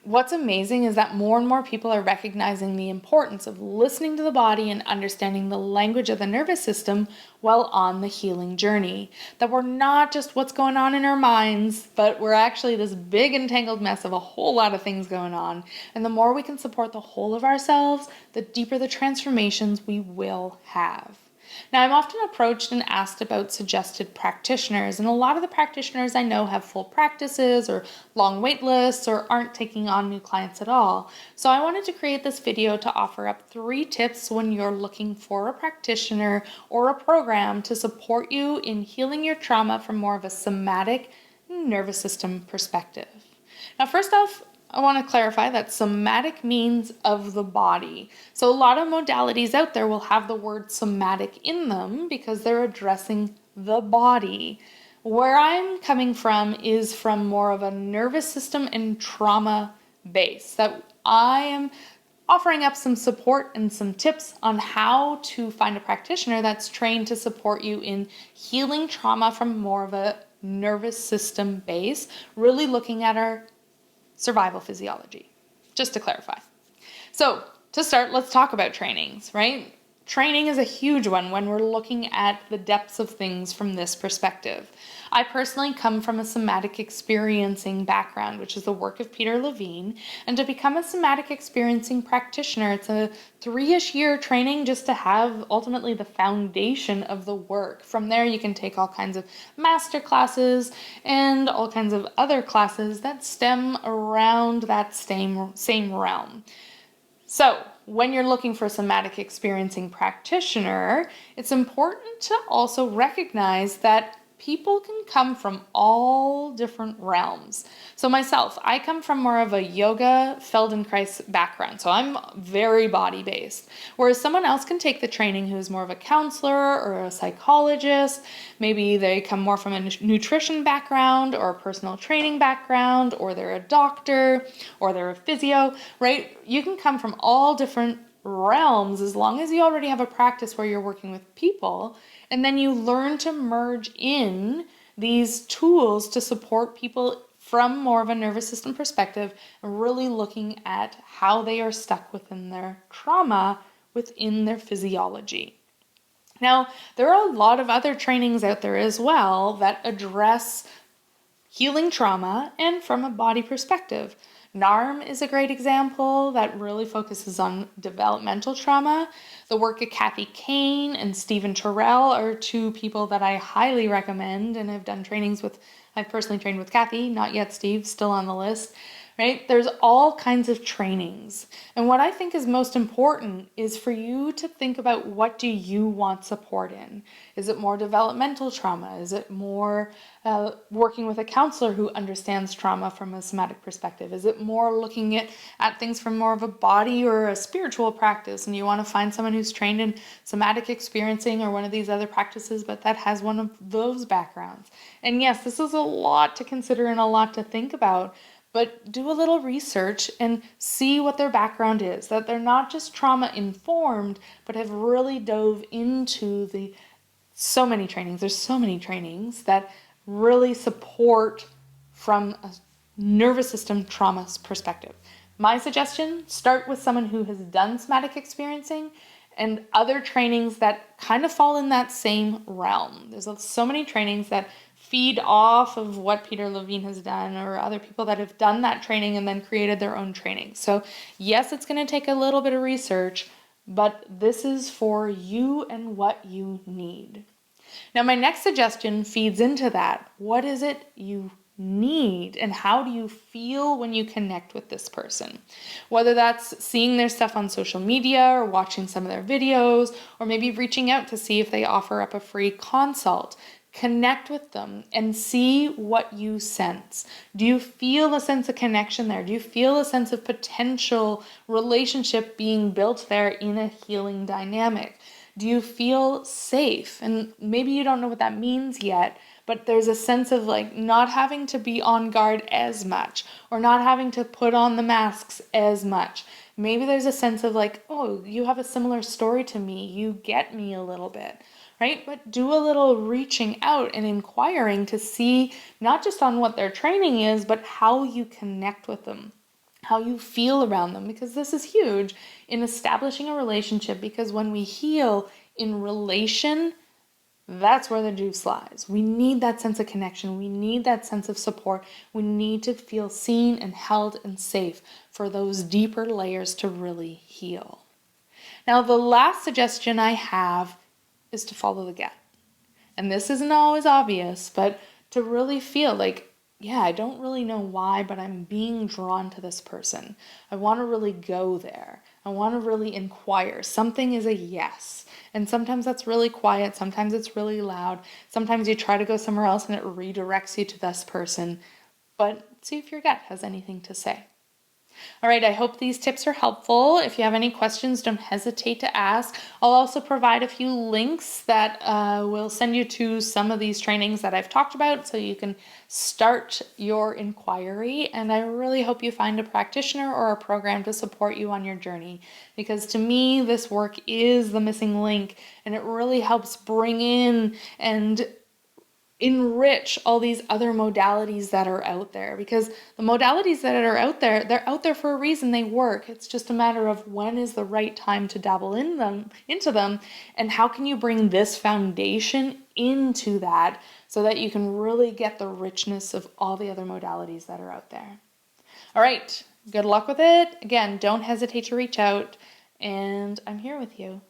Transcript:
what's amazing is that more and more people are recognizing the importance of listening to the body and understanding the language of the nervous system while on the healing journey. That we're not just what's going on in our minds, but we're actually this big entangled mess of a whole lot of things going on. And the more we can support the whole of ourselves, the deeper the transformations we will have. Now, I'm often approached and asked about suggested practitioners, and a lot of the practitioners I know have full practices or long wait lists or aren't taking on new clients at all. So I wanted to create this video to offer up 3 tips when you're looking for a practitioner or a program to support you in healing your trauma from more of a somatic nervous system perspective. Now, first off, I want to clarify that somatic means of the body. So a lot of modalities out there will have the word somatic in them because they're addressing the body. Where I'm coming from is from more of a nervous system and trauma base. That I am offering up some support and some tips on how to find a practitioner that's trained to support you in healing trauma from more of a nervous system base, really looking at our survival physiology, just to clarify. So to start, let's talk about trainings, right? Training is a huge one when we're looking at the depths of things from this perspective. I personally come from a somatic experiencing background, which is the work of Peter Levine. And to become a somatic experiencing practitioner, it's a 3-ish year training just to have ultimately the foundation of the work. From there, you can take all kinds of master classes and all kinds of other classes that stem around that same realm. So when you're looking for a somatic experiencing practitioner, it's important to also recognize that people can come from all different realms. So myself, I come from more of a yoga Feldenkrais background, so I'm very body-based. Whereas someone else can take the training who's more of a counselor or a psychologist. Maybe they come more from a nutrition background or a personal training background, or they're a doctor, or they're a physio, right? You can come from all different realms as long as you already have a practice where you're working with people, and then you learn to merge in these tools to support people from more of a nervous system perspective, and really looking at how they are stuck within their trauma, within their physiology. Now, there are a lot of other trainings out there as well that address healing trauma and from a body perspective. NARM is a great example that really focuses on developmental trauma. The work of Kathy Kane and Stephen Terrell are 2 people that I highly recommend, and I've done trainings with. I've personally trained with Kathy, not yet Steve, still on the list. Right? There's all kinds of trainings. And what I think is most important is for you to think about, what do you want support in? Is it more developmental trauma? Is it more working with a counselor who understands trauma from a somatic perspective? Is it more looking at things from more of a body or a spiritual practice, and you want to find someone who's trained in somatic experiencing or one of these other practices, but that has one of those backgrounds? And yes, this is a lot to consider and a lot to think about. But do a little research and see what their background is, that they're not just trauma informed, but have really dove into so many trainings. There's so many trainings that really support from a nervous system trauma perspective. My suggestion, start with someone who has done somatic experiencing and other trainings that kind of fall in that same realm. There's so many trainings that feed off of what Peter Levine has done, or other people that have done that training and then created their own training. So yes, it's going to take a little bit of research, but this is for you and what you need. Now, my next suggestion feeds into that. What is it you need, and how do you feel when you connect with this person? Whether that's seeing their stuff on social media or watching some of their videos, or maybe reaching out to see if they offer up a free consult. Connect with them and see what you sense. Do you feel a sense of connection there? Do you feel a sense of potential relationship being built there in a healing dynamic? Do you feel safe? And maybe you don't know what that means yet, but there's a sense of like not having to be on guard as much, or not having to put on the masks as much. Maybe there's a sense of like, oh, you have a similar story to me. You get me a little bit. Right? But do a little reaching out and inquiring to see not just on what their training is, but how you connect with them. how you feel around them, because this is huge in establishing a relationship, because when we heal in relation, that's where the juice lies. We need that sense of connection. We need that sense of support. We need to feel seen and held and safe for those deeper layers to really heal. Now, the last suggestion I have is to follow the gut. And this isn't always obvious, but to really feel like, yeah, I don't really know why, but I'm being drawn to this person. I want to really go there. I want to really inquire. Something is a yes. And sometimes that's really quiet. Sometimes it's really loud. Sometimes you try to go somewhere else and it redirects you to this person. But see if your gut has anything to say. All right, I hope these tips are helpful. If you have any questions, don't hesitate to ask. I'll also provide a few links that will send you to some of these trainings that I've talked about so you can start your inquiry. And I really hope you find a practitioner or a program to support you on your journey, because to me, this work is the missing link, and it really helps bring in and enrich all these other modalities that are out there, because the modalities that are out there, they're out there for a reason. They work. It's just a matter of when is the right time to dabble into them, and how can you bring this foundation into that so that you can really get the richness of all the other modalities that are out there. All right, good luck with it. Again, don't hesitate to reach out, and I'm here with you.